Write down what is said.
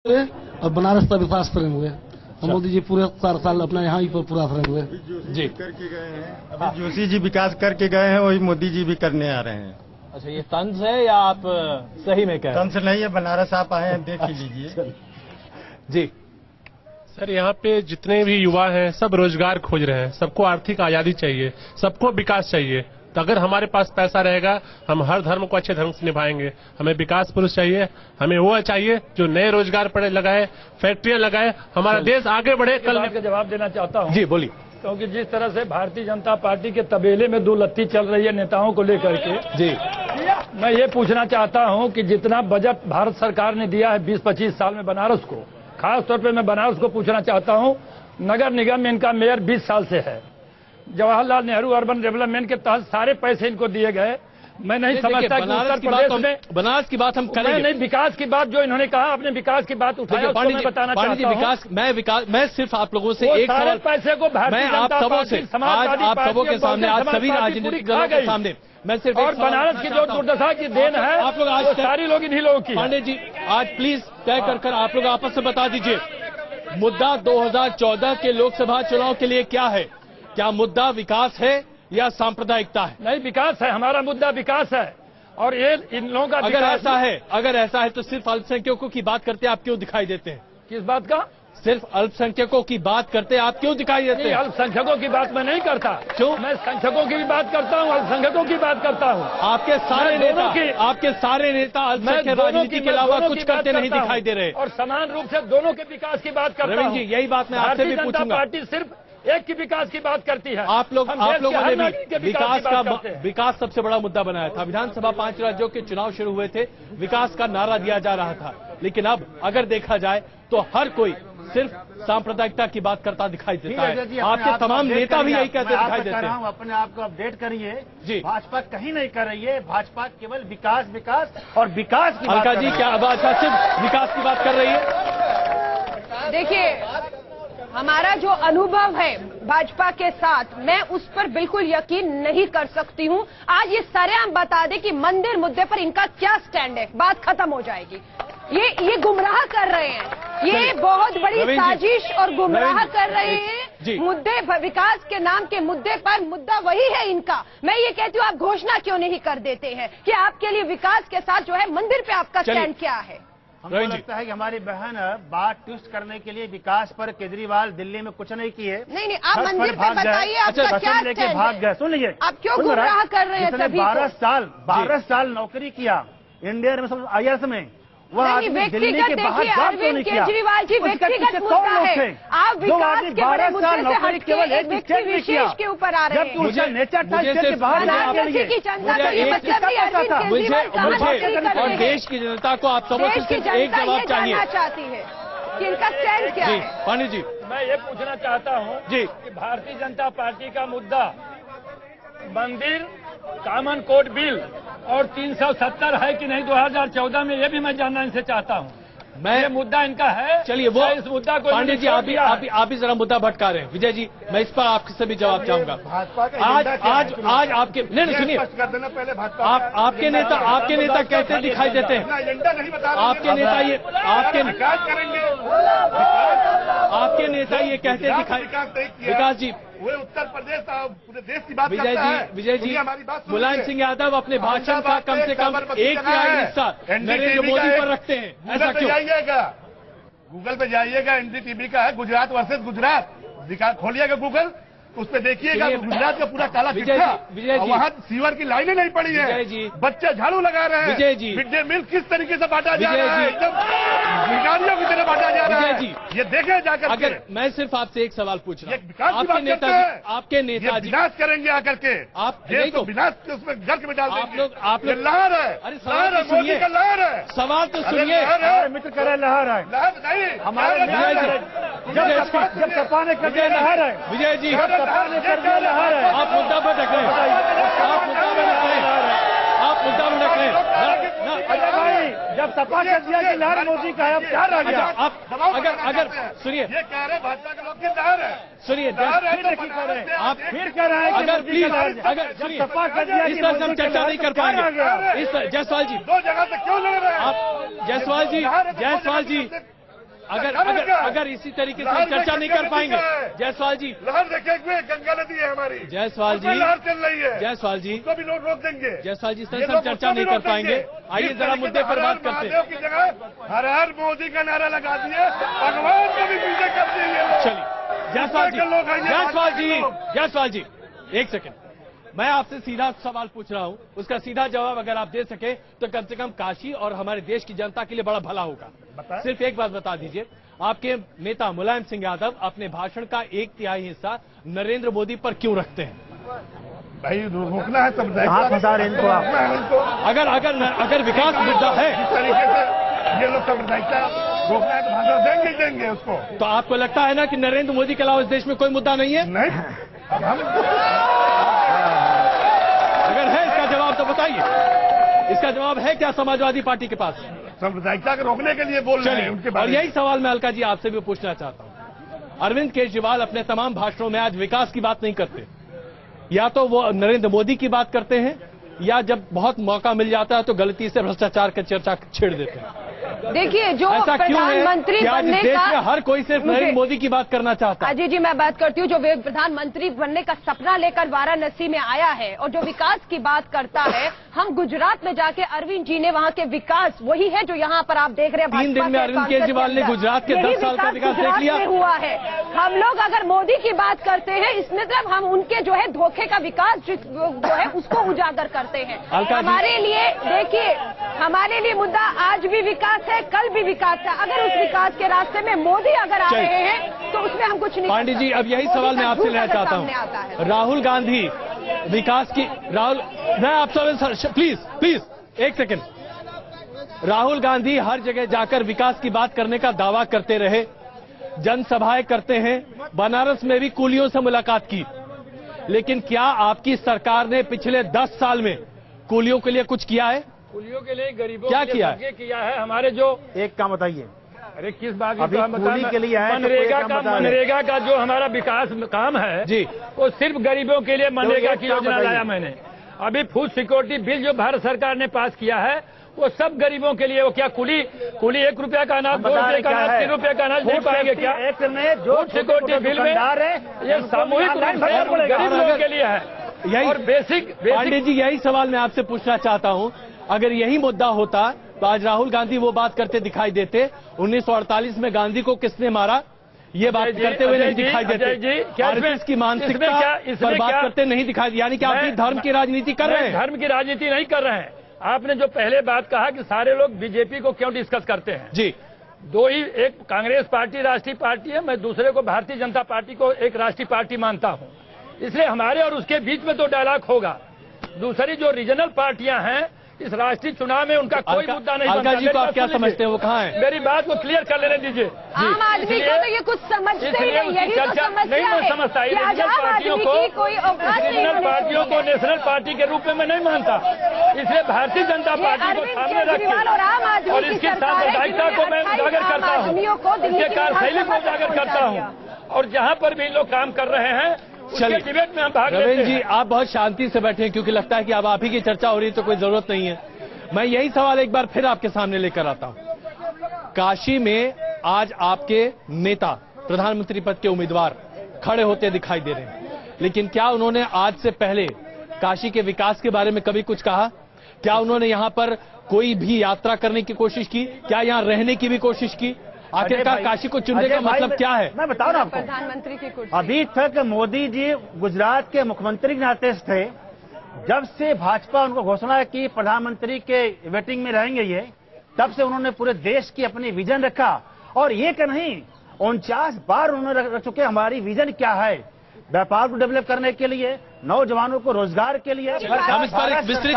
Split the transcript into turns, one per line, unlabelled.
और बनारस का विकास करेंगे। मोदी जी पूरे 4 साल अपना यहाँ ही पर पूरा करेंगे
जी।
करके गए हैं,
अभी जोशी जी विकास करके गए हैं, वही मोदी जी भी करने आ रहे हैं।
अच्छा, ये तंज है या आप सही में कह रहे हैं?
तंज नहीं है, बनारस आप आए हैं, देख ही लीजिए।
जी
सर, यहाँ पे जितने भी युवा हैं सब रोजगार खोज रहे हैं, सबको आर्थिक आजादी चाहिए, सबको विकास चाहिए। तो अगर हमारे पास पैसा रहेगा हम हर धर्म को अच्छे ढंग से निभाएंगे। हमें विकास पुरुष चाहिए, हमें वो चाहिए जो नए रोजगार पर लगाए, फैक्ट्रियां लगाए, हमारा देश आगे बढ़े।
कल का जवाब देना चाहता हूँ।
जी बोलिए।
क्योंकि जिस तरह से भारतीय जनता पार्टी के तबेले में दो लत्ती चल रही है नेताओं को लेकर के,
जी
मैं ये पूछना चाहता हूँ कि जितना बजट भारत सरकार ने दिया है 20-25 साल में बनारस को, खास तौर पे मैं बनारस को पूछना चाहता हूँ, नगर निगम में इनका मेयर 20 साल से है, जवाहरलाल नेहरू अर्बन डेवलपमेंट के तहत सारे पैसे इनको दिए गए। मैं नहीं समझता कि उत्तर प्रदेश में
बनारस की बात हम करेंगे।
नहीं, विकास की बात जो इन्होंने कहा, अपने विकास की बात उठाई, उसको मैं बताना चाहता हूँ।
मैं सिर्फ आप लोगों से एक
सवाल, पैसे को
मैं आप सबों से आज आप सबों के सामने, आज सभी राजनीतिक दलों के सामने मैं सिर्फ
और बनारस की जो दुर्दशा की देन है
आप लोग आज
सारी लोग इन्हीं लोगों की।
पांडे जी आज प्लीज तय कर आप लोग आपस में बता दीजिए, मुद्दा 2014 के लोकसभा चुनाव के लिए क्या है? क्या मुद्दा विकास है या सांप्रदायिकता है?
नहीं, विकास है, हमारा मुद्दा विकास है। और ये इन लोगों का
अगर ऐसा है तो सिर्फ अल्पसंख्यकों की बात करते आप क्यों दिखाई देते हैं?
किस बात का?
सिर्फ अल्पसंख्यकों की बात करते आप क्यों दिखाई देते हैं?
अल्पसंख्यकों की बात मैं नहीं करता।
क्यों?
मैं संख्यकों की भी बात करता हूँ, अल्पसंख्यकों की बात करता हूँ।
आपके सारे नेता अल्पसंख्यक राजनीति के अलावा कुछ करते नहीं दिखाई दे रहे।
और समान रूप से दोनों के विकास की बात करता हूँ।
जी यही बात मैं आपसे भी पूछूंगा।
पार्टी सिर्फ एक की विकास की बात करती है।
आप लोगों ने भी विकास सबसे बड़ा मुद्दा बनाया था। विधानसभा 5 राज्यों के चुनाव शुरू हुए थे, विकास का नारा दिया जा रहा था, लेकिन अब अगर देखा जाए तो हर कोई सिर्फ सांप्रदायिकता की बात करता दिखाई देता है। आपके तमाम नेता भी यही कहते दिखाई देते हैं।
अपने आप को अपडेट करिए
जी।
भाजपा कहीं नहीं कर रही है, भाजपा केवल विकास और विकास की
अलका जी क्या अच्छा सिर्फ विकास की बात कर रही है?
देखिए, हमारा जो अनुभव है भाजपा के साथ, मैं उस पर बिल्कुल यकीन नहीं कर सकती हूं। आज ये सरेआम बता दे कि मंदिर मुद्दे पर इनका क्या स्टैंड है, बात खत्म हो जाएगी। ये गुमराह कर रहे हैं, ये बहुत बड़ी साजिश और गुमराह कर रहे हैं। मुद्दे विकास के नाम के मुद्दे पर मुद्दा वही है इनका। मैं ये कहती हूँ, आप घोषणा क्यों नहीं कर देते हैं कि आपके लिए विकास के साथ जो है मंदिर पे आपका स्टैंड क्या है?
हमको लगता है कि हमारी बहन बात ट्विस्ट करने के लिए विकास पर केजरीवाल दिल्ली में कुछ नहीं किए।
नहीं, आप मंदिर पे बताइए आपका क्या स्टैंड है?
भाग गए। सुन लीजिए,
आप क्यों गुमराह कर रहे हैं?
12 साल नौकरी किया इंडियन IAS में, वह दिल्ली के बाहर जॉब क्यों नहीं किया?
केजरीवाल जी व्यक्तिगत मुद्दा है, आप विकास के बड़े मुद्दे से हट के एक व्यक्ति विशेष के ऊपर आ रहे हैं।
जबकि नेचर टच के बाहर
की जनता को ये मतलब नहीं, अरविंद केजरीवाल
मुझे और देश की जनता को आप सबों से सिर्फ एक जवाब चाहिए
चाहती है कि इनका स्टैंड क्या है।
पांडे जी
मैं ये पूछना चाहता हूँ
जी
कि भारतीय जनता पार्टी का मुद्दा मंदिर, कॉमन कोर्ट बिल और 370 है कि नहीं 2014 में, ये भी मैं जानना इनसे चाहता हूँ। ये मुद्दा इनका है।
चलिए वो
इस मुद्दा को
पांडे जी आप भी जरा मुद्दा भटका रहे हैं। विजय जी मैं इस पर आपके से भी जवाब चाहूंगा। आज आपके नहीं सुनिए, आपके नेता कहते दिखाई देते हैं, आपके नेता ये कहते दिखाई, विकास जी
वो उत्तर प्रदेश पूरे देश की बात करता है।
विजय जी मुलायम सिंह यादव अपने भाषण का कम से कम एक हिस्सा नरेंद्र मोदी पर रखते हैं, ऐसा क्यों?
गूगल पे जाइएगा, NDTV का है, गुजरात वर्सेस गुजरात, खोलिएगा गूगल, उस पे देखिएगा गुजरात का पूरा काला चिट्ठा। वहाँ सीवर की लाइनें नहीं पड़ी है, बच्चे झाड़ू लगा रहे हैं।
Vijay ji
mid day meal किस तरीके से बांटा जा रहा है, एकदम भिखारियों की तरह बांटा जा रहा है।
जी
ये देखे जाकर।
अगर मैं सिर्फ आपसे एक सवाल पूछ रहा हूँ,
आपके नेताजी विनाश करेंगे आकर के,
आप
नहीं तो विनाश उसमें गर्क में डाल देंगे।
आप लोग
लहर है,
अरे सवाल तो सुनिए,
लहर है,
सवाल तो सुनिए।
मित्र करे लहर है,
लहर नहीं
हमारे जब सपा ने कर दिया लहर है।
विजय जी
सपा ने कर दिया लहर है।
आप मुद्दा पर रख रहे हैं, आप मुद्दा में रख रहे हैं।
अजय भाई, जब सपा कर दिया कि लहर मोदी का है, अब क्या रह गया?
आप अगर सुनिए,
ये कह रहे भाजपा के लोग की लहर है,
सुनिए
आप फिर कह रहे हैं
अगर प्लीज अगर
सपा कर दिया
इस तरह से हम चर्चा नहीं कर पाएंगे। इस जायसवाल जी
2 जगह से क्यों लड़ रहे हैं
आप? जायसवाल जी अगर इसी तरीके से चर्चा नहीं कर पाएंगे, जायसवाल जी,
लहर देखेंगे, गंगा नदी है हमारी,
जायसवाल जी,
लहर चल रही है,
जायसवाल जी,
उसको भी लोग रोक देंगे,
जायसवाल जी, सर चर्चा नहीं कर पाएंगे, आइए जरा मुद्दे पर बात करते हैं।
की जगह हर हर मोदी का नारा लगा दिए, भगवान को भी पीछे कर दिए।
चलिए जायसवाल जी, एक सेकंड, मैं आपसे सीधा सवाल पूछ रहा हूं, उसका सीधा जवाब अगर आप दे सके तो कम से कम काशी और हमारे देश की जनता के लिए बड़ा भला होगा। सिर्फ एक बात बता दीजिए, आपके नेता मुलायम सिंह यादव अपने भाषण का 1/3 हिस्सा नरेंद्र मोदी पर क्यों रखते हैं?
भाई रोकना है तब
इनको
अगर विकास मुद्दा है,
इस तरीके से ये लोग सांप्रदायिकता रोकना है तो भाषण देंगे ही देंगे उसको।
तो आपको लगता है ना कि नरेंद्र मोदी के अलावा इस देश में कोई मुद्दा नहीं है?
नहीं,
अगर है इसका जवाब तो बताइए, इसका जवाब है क्या समाजवादी पार्टी के पास?
सांप्रदायिकता को रोकने के लिए बोल रहे हैं उनके बारे
और यही सवाल मैं अलका जी आपसे भी पूछना चाहता हूं। अरविंद केजरीवाल अपने तमाम भाषणों में आज विकास की बात नहीं करते, या तो वो नरेंद्र मोदी की बात करते हैं, या जब बहुत मौका मिल जाता है तो गलती से भ्रष्टाचार की चर्चा छेड़ देते हैं।
देखिए, जो प्रधानमंत्री बनने
देश
का
में हर कोई सिर्फ नरेंद्र मोदी की बात करना चाहता है।
अजय जी, मैं बात करती हूँ, जो प्रधानमंत्री बनने का सपना लेकर वाराणसी में आया है और जो विकास की बात करता है, हम गुजरात में जाके अरविंद जी ने वहाँ के विकास वही है जो यहाँ पर आप देख रहे हैं।
3 दिन में अरविंद केजरीवाल ने गुजरात के 10 साल का विकास देख लिया
हुआ है। हम लोग अगर मोदी की बात करते हैं, इसमें मतलब हम उनके जो है धोखे का विकास जो है उसको उजागर करते हैं। हमारे लिए देखिए, हमारे लिए मुद्दा आज भी विकास है, कल भी विकास है। अगर उस विकास के रास्ते में मोदी अगर आ रहे हैं तो उसमें हम कुछ नहीं।
पांडे जी, अब यही सवाल मैं आपसे लेना चाहता हूं। राहुल गांधी विकास की, मैं आपसे प्लीज एक सेकंड, राहुल गांधी हर जगह जाकर विकास की बात करने का दावा करते रहे, जनसभाएं करते हैं, बनारस में भी कुलियों से मुलाकात की, लेकिन क्या आपकी सरकार ने पिछले 10 साल में कुलियों के लिए कुछ किया है?
कुलियों के लिए, गरीबों
क्या
के लिए किया है? हमारे जो
एक काम बताइए,
अरे किस बात की
कुली के लिए है?
मनरेगा का जो हमारा विकास काम है जी, वो सिर्फ गरीबों के लिए मनरेगा की योजना लाया मैंने। अभी फूड सिक्योरिटी बिल जो भारत सरकार ने पास किया है वो सब गरीबों के लिए। वो क्या कुली 1 रुपया का अनाज, 2 रुपये का अनाज, 3 रुपये का अनाज नहीं पाएंगे क्या?
एक में जो
सिक्योरिटी बिल में ये सामूहिक गरीब लोगों के लिए है।
यही
और बेसिक
पांडे जी, यही सवाल मैं आपसे पूछना चाहता हूं, अगर यही मुद्दा होता तो आज राहुल गांधी वो बात करते दिखाई देते। 1948 में गांधी को किसने मारा, ये बात करते हुए नहीं दिखाई देते। और इसकी मानसिकता पर बात करते नहीं दिखाई, यानी कि आप भी धर्म की राजनीति कर रहे हैं।
धर्म की राजनीति नहीं कर रहे हैं। आपने जो पहले बात कहा कि सारे लोग बीजेपी को क्यों डिस्कस करते हैं
जी,
दो ही, एक कांग्रेस पार्टी राष्ट्रीय पार्टी है, मैं दूसरे को भारतीय जनता पार्टी को एक राष्ट्रीय पार्टी मानता हूं, इसलिए हमारे और उसके बीच में तो डायलॉग होगा। दूसरी जो रीजनल पार्टियां हैं, इस राष्ट्रीय चुनाव में उनका कोई मुद्दा नहीं बनता।
जी को आप क्या समझते हैं, वो कहाँ है?
मेरी बात को क्लियर कर लेने दीजिए।
आम आदमी को तो ये कुछ समझते ही नहीं, यही तो समस्या है।
नहीं समझता, रीजनल पार्टियों को नेशनल पार्टी के रूप में मैं नहीं मानता, इसलिए भारतीय जनता पार्टी को सामने रखे और इसकी सांप्रदायिकता को मैं उजागर करता हूँ, इसके कार्यशैली को उजागर करता हूँ, और जहाँ पर भी लोग काम कर रहे हैं चलिए डिबेट में हम भाग लेते हैं।
रविंद्र जी, आप बहुत शांति से बैठे हैं, क्योंकि लगता है कि अब आप ही की चर्चा हो रही है तो कोई जरूरत नहीं है। मैं यही सवाल एक बार फिर आपके सामने लेकर आता हूं। काशी में आज आपके नेता प्रधानमंत्री पद के उम्मीदवार खड़े होते दिखाई दे रहे हैं, लेकिन क्या उन्होंने आज से पहले काशी के विकास के बारे में कभी कुछ कहा? क्या उन्होंने यहां पर कोई भी यात्रा करने की कोशिश की? क्या यहां रहने की भी कोशिश की? आखिरकार काशी को चुनने का मतलब क्या है?
मैं बता रहा हूं आपको,
प्रधानमंत्री की कुर्सी।
अभी तक मोदी जी गुजरात के मुख्यमंत्री के नाते थे। जब से भाजपा उनको घोषणा की प्रधानमंत्री के वेटिंग में रहेंगे ये, तब से उन्होंने पूरे देश की अपनी विजन रखा। और ये कि नहीं, 49 बार उन्होंने रख चुके हमारी विजन क्या है, व्यापार को डेवलप करने के लिए, नौजवानों को रोजगार के लिए।
हम इस पर एक विस्तृत